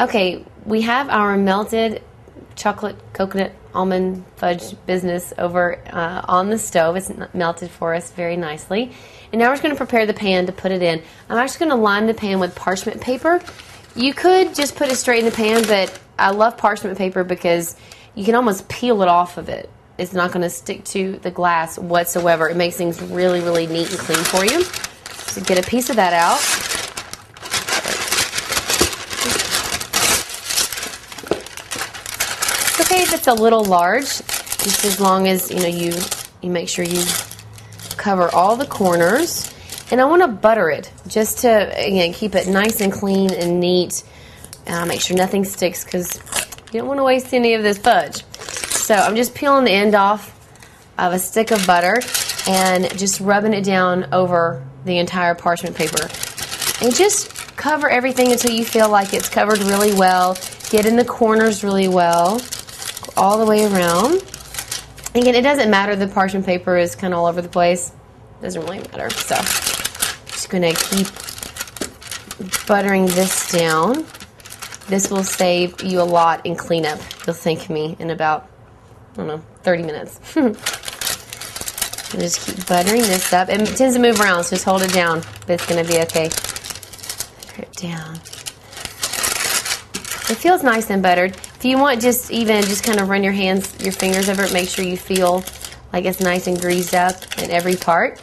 Okay, we have our melted chocolate coconut almond fudge business over on the stove. It's melted for us very nicely. And now we're just going to prepare the pan to put it in. I'm actually going to line the pan with parchment paper. You could just put it straight in the pan, but I love parchment paper because you can almost peel it off of it. It's not going to stick to the glass whatsoever. It makes things really, really neat and clean for you. So get a piece of that out. It's okay if it's a little large, just as long as you make sure you cover all the corners. And I want to butter it just to, again, keep it nice and clean and neat. Make sure nothing sticks because you don't want to waste any of this fudge. So I'm just peeling the end off of a stick of butter and just rubbing it down over the entire parchment paper. And just cover everything until you feel like it's covered really well. Get in the corners really well. Go all the way around. Again, it doesn't matter the parchment paper is kind of all over the place. It doesn't really matter. So just going to keep buttering this down. This will save you a lot in cleanup. You'll thank me in about, I don't know, 30 minutes. Just keep buttering this up. It tends to move around, so just hold it down. But it's going to be okay. Butter it down. It feels nice and buttered. If you want just kind of run your fingers over it, make sure you feel like it's nice and greased up in every part,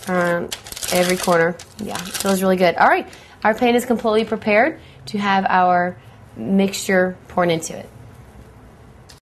every corner. Yeah, it feels really good. All right, our pan is completely prepared to have our mixture poured into it.